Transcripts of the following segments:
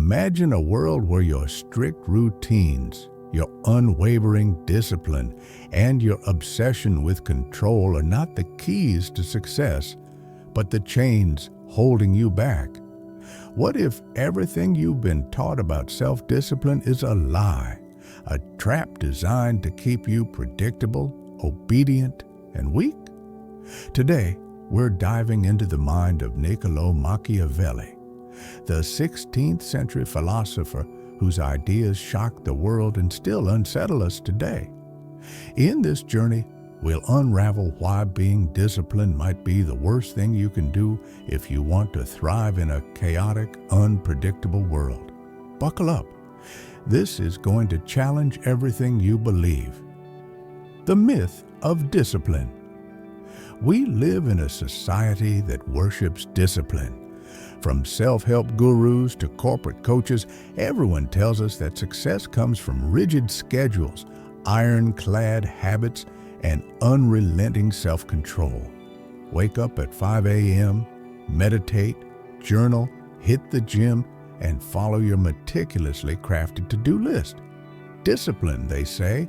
Imagine a world where your strict routines, your unwavering discipline, and your obsession with control are not the keys to success, but the chains holding you back. What if everything you've been taught about self-discipline is a lie, a trap designed to keep you predictable, obedient, and weak? Today, we're diving into the mind of Niccolo Machiavelli, the 16th century philosopher whose ideas shock the world and still unsettle us today. In this journey, we'll unravel why being disciplined might be the worst thing you can do if you want to thrive in a chaotic, unpredictable world. Buckle up. This is going to challenge everything you believe. The myth of discipline. We live in a society that worships discipline. From self-help gurus to corporate coaches, everyone tells us that success comes from rigid schedules, ironclad habits, and unrelenting self-control. Wake up at 5 a.m., meditate, journal, hit the gym, and follow your meticulously crafted to-do list. Discipline, they say,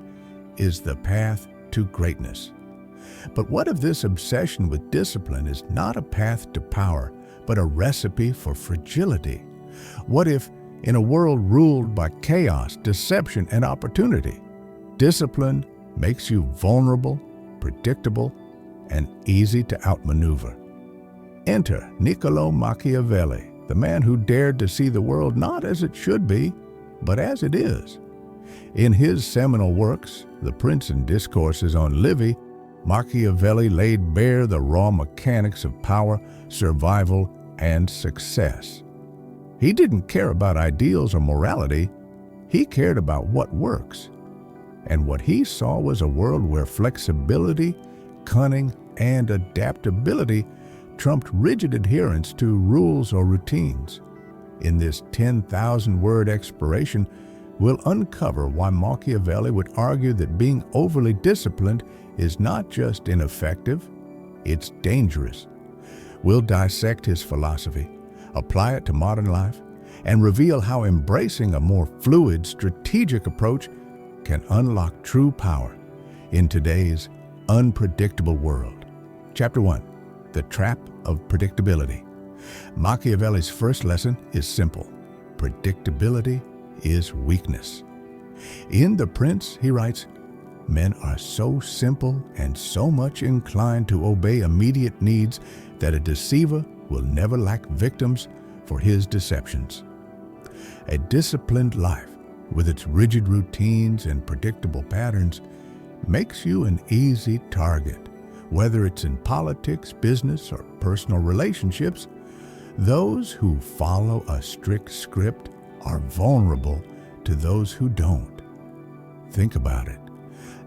is the path to greatness. But what if this obsession with discipline is not a path to power, but a recipe for fragility? What if, in a world ruled by chaos, deception, and opportunity, discipline makes you vulnerable, predictable, and easy to outmaneuver? Enter Niccolo Machiavelli, the man who dared to see the world not as it should be, but as it is. In his seminal works, the Prince and Discourses on Livy, Machiavelli laid bare the raw mechanics of power, survival, and success. He didn't care about ideals or morality. He cared about what works. And what he saw was a world where flexibility, cunning, and adaptability trumped rigid adherence to rules or routines. In this 10,000-word exploration, we'll uncover why Machiavelli would argue that being overly disciplined is not just ineffective, it's dangerous. We'll dissect his philosophy, apply it to modern life, and reveal how embracing a more fluid, strategic approach can unlock true power in today's unpredictable world. Chapter 1. The Trap of Predictability. Machiavelli's first lesson is simple. Predictability is weakness. In The Prince, he writes, "Men are so simple and so much inclined to obey immediate needs that a deceiver will never lack victims for his deceptions." A disciplined life, with its rigid routines and predictable patterns, makes you an easy target. Whether it's in politics, business, or personal relationships, those who follow a strict script are vulnerable to those who don't. Think about it.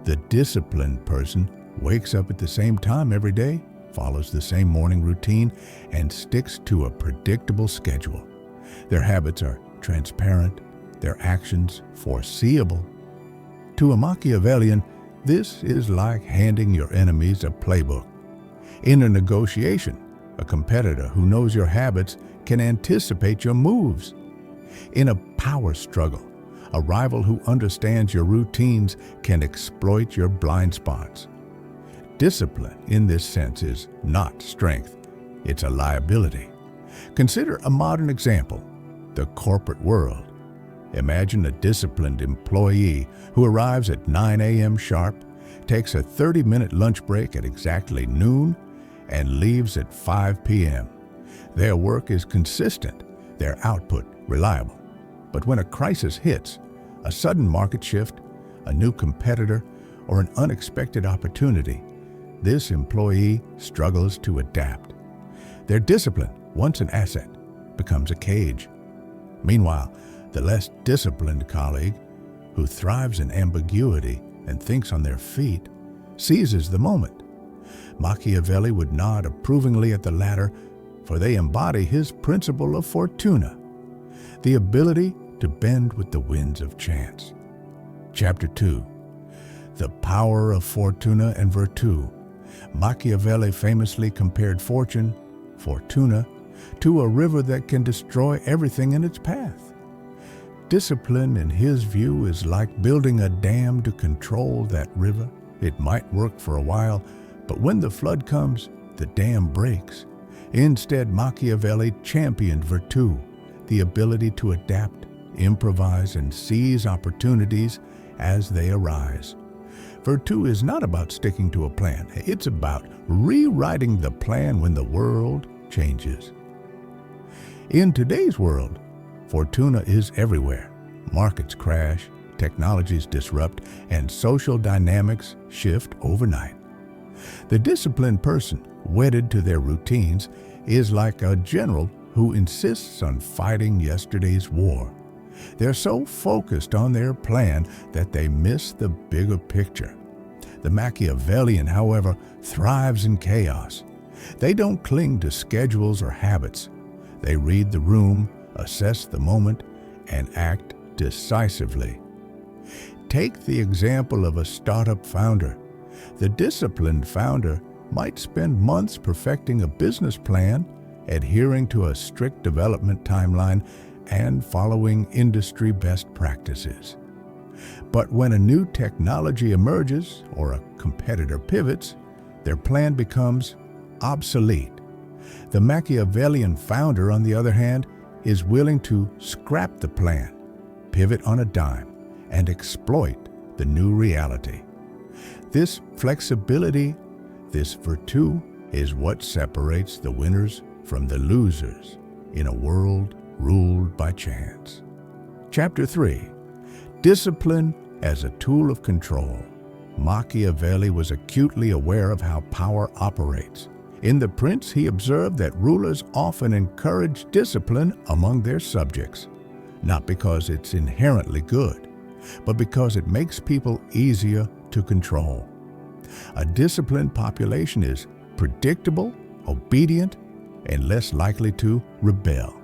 The disciplined person wakes up at the same time every day, follows the same morning routine, and sticks to a predictable schedule. Their habits are transparent, their actions foreseeable. To a Machiavellian, this is like handing your enemies a playbook. In a negotiation, a competitor who knows your habits can anticipate your moves. In a power struggle, a rival who understands your routines can exploit your blind spots. Discipline, in this sense, is not strength. It's a liability. Consider a modern example, the corporate world. Imagine a disciplined employee who arrives at 9 a.m. sharp, takes a 30-minute lunch break at exactly noon, and leaves at 5 p.m. Their work is consistent, their output reliable. But when a crisis hits, a sudden market shift, a new competitor, or an unexpected opportunity, this employee struggles to adapt. Their discipline, once an asset, becomes a cage. Meanwhile, the less disciplined colleague, who thrives in ambiguity and thinks on their feet, seizes the moment. Machiavelli would nod approvingly at the latter, for they embody his principle of fortuna, the ability to bend with the winds of chance. Chapter 2. The Power of Fortuna and Virtù. Machiavelli famously compared fortune, fortuna, to a river that can destroy everything in its path. Discipline, in his view, is like building a dam to control that river. It might work for a while, but when the flood comes, the dam breaks. Instead, Machiavelli championed virtù, the ability to adapt, improvise, and seize opportunities as they arise. Virtù is not about sticking to a plan. It's about rewriting the plan when the world changes. In today's world, fortuna is everywhere. Markets crash, technologies disrupt, and social dynamics shift overnight. The disciplined person, wedded to their routines, is like a general who insists on fighting yesterday's war. They're so focused on their plan that they miss the bigger picture. The Machiavellian, however, thrives in chaos. They don't cling to schedules or habits. They read the room, assess the moment, and act decisively. Take the example of a startup founder. The disciplined founder might spend months perfecting a business plan, adhering to a strict development timeline, and following industry best practices. But when a new technology emerges or a competitor pivots, their plan becomes obsolete. The Machiavellian founder, on the other hand, is willing to scrap the plan, pivot on a dime, and exploit the new reality. This flexibility, this virtù, is what separates the winners from the losers in a world ruled by chance. Chapter 3. Discipline as a tool of control. Machiavelli was acutely aware of how power operates. In The Prince, he observed that rulers often encourage discipline among their subjects, not because it's inherently good, but because it makes people easier to control. A disciplined population is predictable, obedient, and less likely to rebel.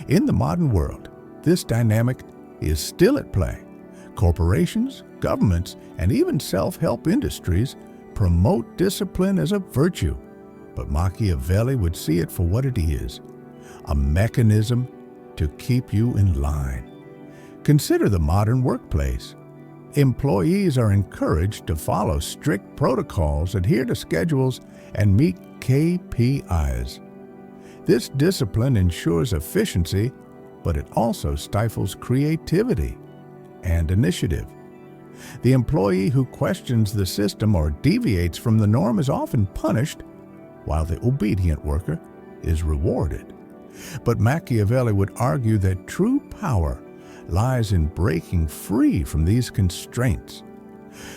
In the modern world, this dynamic is still at play. Corporations, governments, and even self-help industries promote discipline as a virtue, but Machiavelli would see it for what it is, a mechanism to keep you in line. Consider the modern workplace. Employees are encouraged to follow strict protocols, adhere to schedules, and meet KPIs. This discipline ensures efficiency, but it also stifles creativity and initiative. The employee who questions the system or deviates from the norm is often punished, while the obedient worker is rewarded. But Machiavelli would argue that true power lies in breaking free from these constraints.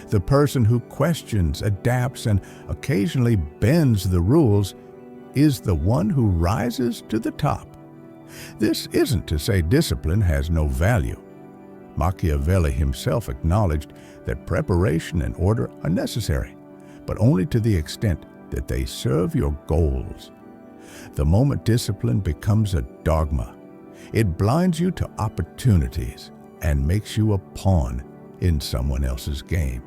The person who questions, adapts, and occasionally bends the rules is the one who rises to the top. This isn't to say discipline has no value. Machiavelli himself acknowledged that preparation and order are necessary, but only to the extent that they serve your goals. The moment discipline becomes a dogma, it blinds you to opportunities and makes you a pawn in someone else's game.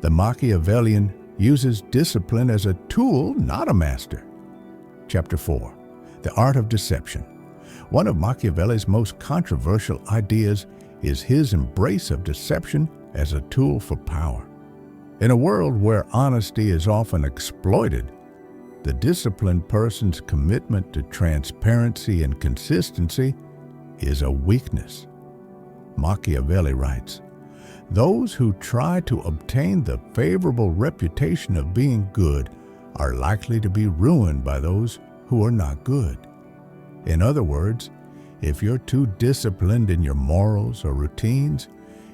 The Machiavellian uses discipline as a tool, not a master. Chapter 4. The Art of Deception. One of Machiavelli's most controversial ideas is his embrace of deception as a tool for power. In a world where honesty is often exploited, the disciplined person's commitment to transparency and consistency is a weakness. Machiavelli writes, "Those who try to obtain the favorable reputation of being good are likely to be ruined by those who are not good." In other words, if you're too disciplined in your morals or routines,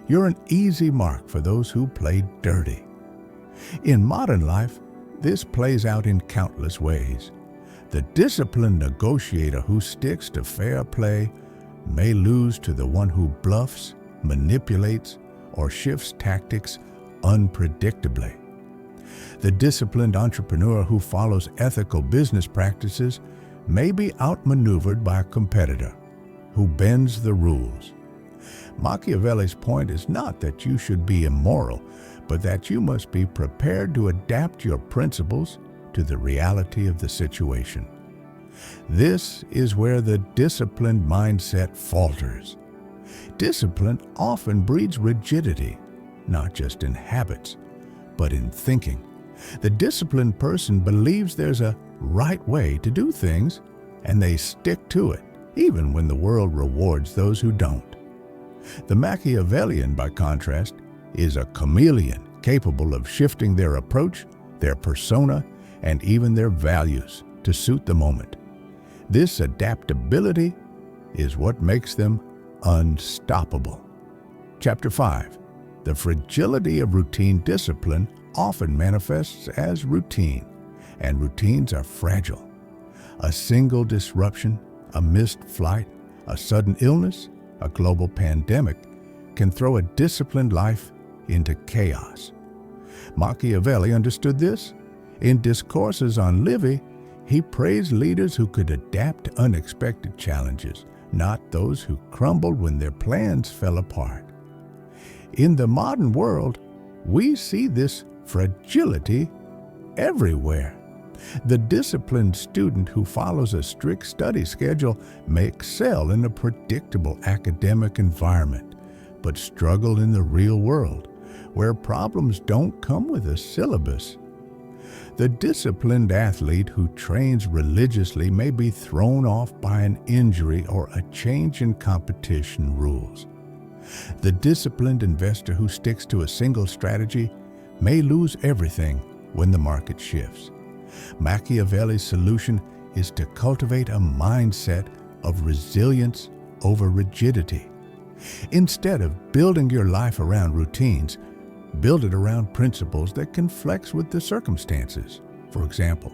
you're an easy mark for those who play dirty. In modern life, this plays out in countless ways. The disciplined negotiator who sticks to fair play may lose to the one who bluffs, manipulates, or shifts tactics unpredictably. The disciplined entrepreneur who follows ethical business practices may be outmaneuvered by a competitor who bends the rules. Machiavelli's point is not that you should be immoral, but that you must be prepared to adapt your principles to the reality of the situation. This is where the disciplined mindset falters. Discipline often breeds rigidity, not just in habits, but in thinking. The disciplined person believes there's a right way to do things, and they stick to it, even when the world rewards those who don't. The Machiavellian, by contrast, is a chameleon capable of shifting their approach, their persona, and even their values to suit the moment. This adaptability is what makes them unstoppable. Chapter 5. The fragility of routine discipline often manifests as routine, and routines are fragile. A single disruption, a missed flight, a sudden illness, a global pandemic can throw a disciplined life into chaos. Machiavelli understood this. In Discourses on Livy, he praised leaders who could adapt to unexpected challenges, not those who crumbled when their plans fell apart. In the modern world, we see this fragility everywhere. The disciplined student who follows a strict study schedule may excel in a predictable academic environment, but struggle in the real world, where problems don't come with a syllabus. The disciplined athlete who trains religiously may be thrown off by an injury or a change in competition rules. The disciplined investor who sticks to a single strategy may lose everything when the market shifts. Machiavelli's solution is to cultivate a mindset of resilience over rigidity. Instead of building your life around routines, build it around principles that can flex with the circumstances. For example,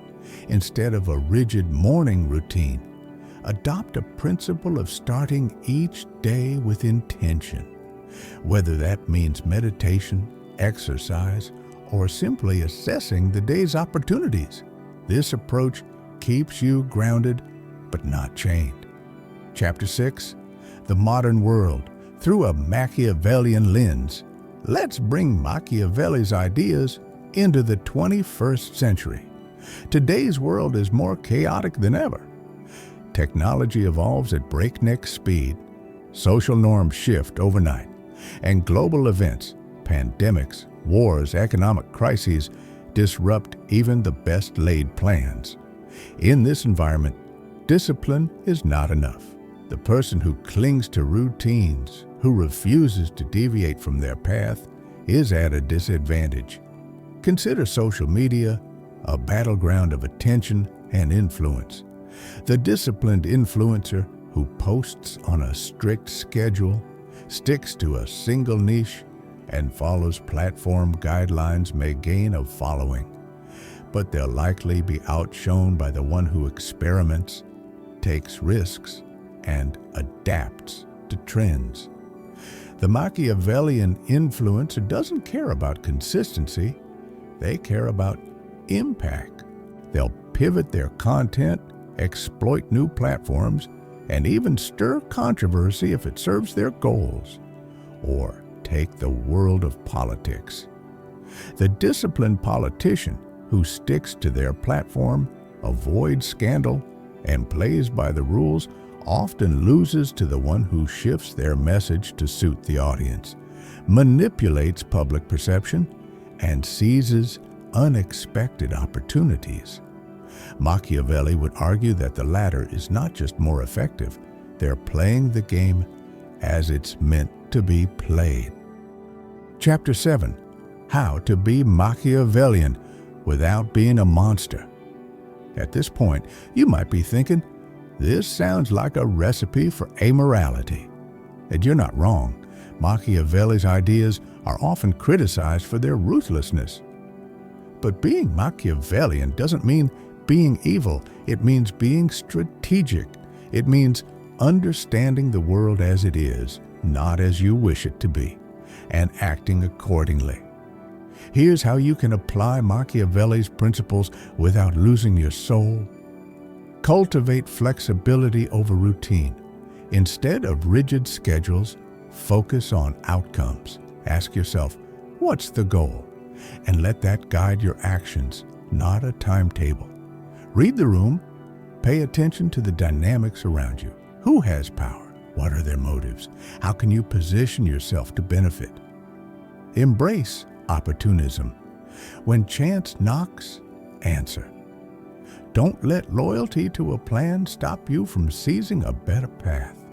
instead of a rigid morning routine, adopt a principle of starting each day with intention. Whether that means meditation, exercise, or simply assessing the day's opportunities, this approach keeps you grounded but not chained. Chapter 6. The Modern World Through a Machiavellian Lens. Let's bring Machiavelli's ideas into the 21st century. Today's world is more chaotic than ever. Technology evolves at breakneck speed, social norms shift overnight, and global events, pandemics, wars, economic crises disrupt even the best laid plans. In this environment, discipline is not enough. The person who clings to routines, who refuses to deviate from their path, is at a disadvantage. Consider social media a battleground of attention and influence. The disciplined influencer who posts on a strict schedule, sticks to a single niche, and follows platform guidelines may gain a following, but they'll likely be outshone by the one who experiments, takes risks, and adapts to trends. The Machiavellian influencer doesn't care about consistency, they care about impact. They'll pivot their content, exploit new platforms, and even stir controversy if it serves their goals. Or take the world of politics. The disciplined politician who sticks to their platform, avoids scandal, and plays by the rules often loses to the one who shifts their message to suit the audience, manipulates public perception, and seizes unexpected opportunities. Machiavelli would argue that the latter is not just more effective, they're playing the game as it's meant to be played. Chapter 7. How to be Machiavellian without being a monster. At this point, you might be thinking, this sounds like a recipe for amorality. And you're not wrong. Machiavelli's ideas are often criticized for their ruthlessness. But being Machiavellian doesn't mean being evil. It means being strategic. It means understanding the world as it is, not as you wish it to be, and acting accordingly. Here's how you can apply Machiavelli's principles without losing your soul. Cultivate flexibility over routine. Instead of rigid schedules, focus on outcomes. Ask yourself, what's the goal? And let that guide your actions, not a timetable. Read the room. Pay attention to the dynamics around you. Who has power? What are their motives? How can you position yourself to benefit? Embrace opportunism. When chance knocks, answer. Don't let loyalty to a plan stop you from seizing a better path.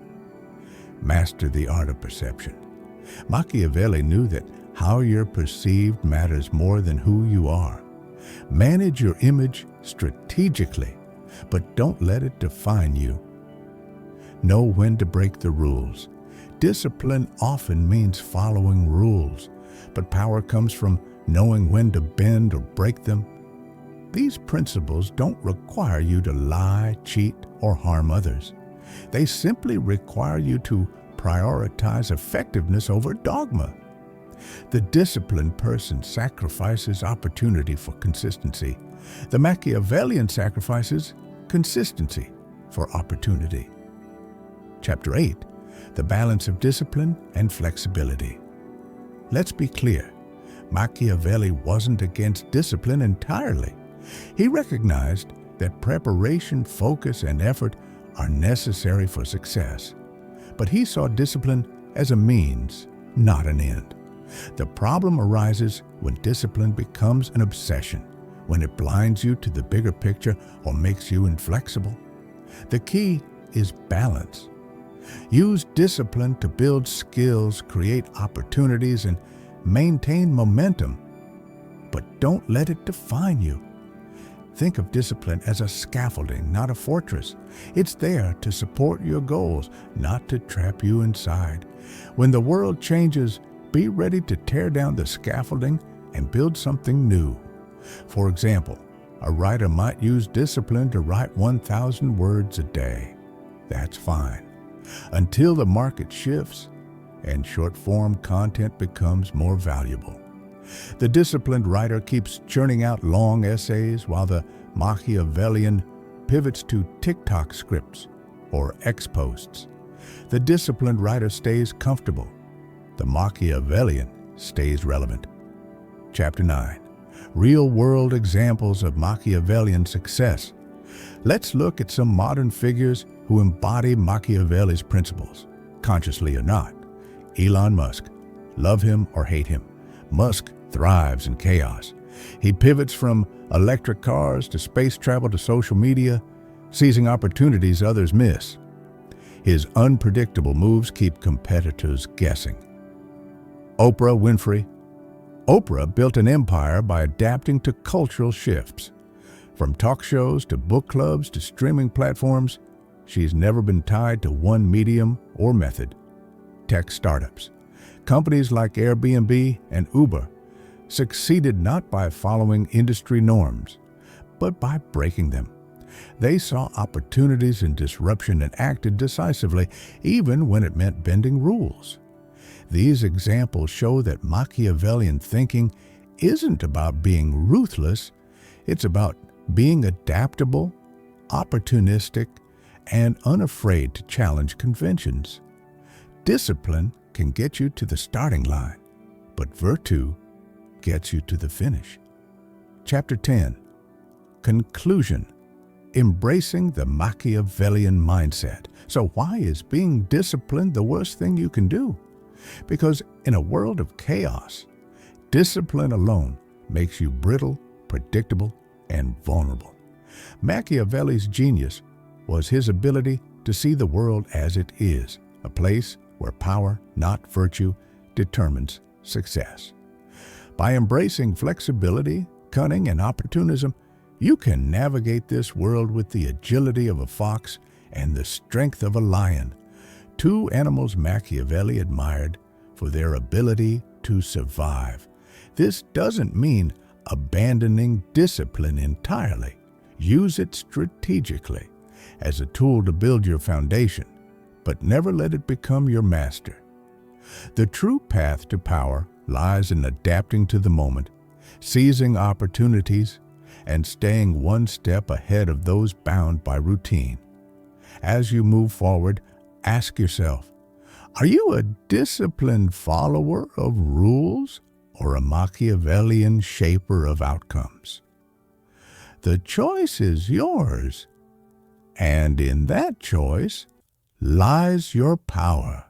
Master the art of perception. Machiavelli knew that how you're perceived matters more than who you are. Manage your image strategically, but don't let it define you. Know when to break the rules. Discipline often means following rules, but power comes from knowing when to bend or break them. These principles don't require you to lie, cheat, or harm others. They simply require you to prioritize effectiveness over dogma. The disciplined person sacrifices opportunity for consistency. The Machiavellian sacrifices consistency for opportunity. Chapter 8, the balance of discipline and flexibility. Let's be clear, Machiavelli wasn't against discipline entirely. He recognized that preparation, focus, and effort are necessary for success. But he saw discipline as a means, not an end. The problem arises when discipline becomes an obsession, when it blinds you to the bigger picture or makes you inflexible. The key is balance. Use discipline to build skills, create opportunities, and maintain momentum. But don't let it define you. Think of discipline as a scaffolding, not a fortress. It's there to support your goals, not to trap you inside. When the world changes, be ready to tear down the scaffolding and build something new. For example, a writer might use discipline to write 1,000 words a day. That's fine, until the market shifts and short-form content becomes more valuable. The disciplined writer keeps churning out long essays, while the Machiavellian pivots to TikTok scripts or X posts. The disciplined writer stays comfortable. The Machiavellian stays relevant. Chapter 9. Real-world examples of Machiavellian success. Let's look at some modern figures who embody Machiavelli's principles, consciously or not. Elon Musk. Love him or hate him, Musk thrives in chaos. He pivots from electric cars to space travel to social media, seizing opportunities others miss. His unpredictable moves keep competitors guessing. Oprah Winfrey. Oprah built an empire by adapting to cultural shifts. From talk shows to book clubs to streaming platforms, she's never been tied to one medium or method. Tech startups. Companies like Airbnb and Uber succeeded not by following industry norms, but by breaking them. They saw opportunities in disruption and acted decisively, even when it meant bending rules. These examples show that Machiavellian thinking isn't about being ruthless, it's about being adaptable, opportunistic, and unafraid to challenge conventions. Discipline can get you to the starting line, but virtue gets you to the finish. Chapter 10. Conclusion. Embracing the Machiavellian mindset. So why is being disciplined the worst thing you can do? Because in a world of chaos, discipline alone makes you brittle, predictable, and vulnerable. Machiavelli's genius was his ability to see the world as it is, a place where power, not virtue, determines success. By embracing flexibility, cunning, and opportunism, you can navigate this world with the agility of a fox and the strength of a lion, two animals Machiavelli admired for their ability to survive. This doesn't mean abandoning discipline entirely. Use it strategically as a tool to build your foundation, but never let it become your master. The true path to power lies in adapting to the moment, seizing opportunities, and staying one step ahead of those bound by routine. As you move forward, ask yourself, are you a disciplined follower of rules or a Machiavellian shaper of outcomes? The choice is yours, and in that choice lies your power.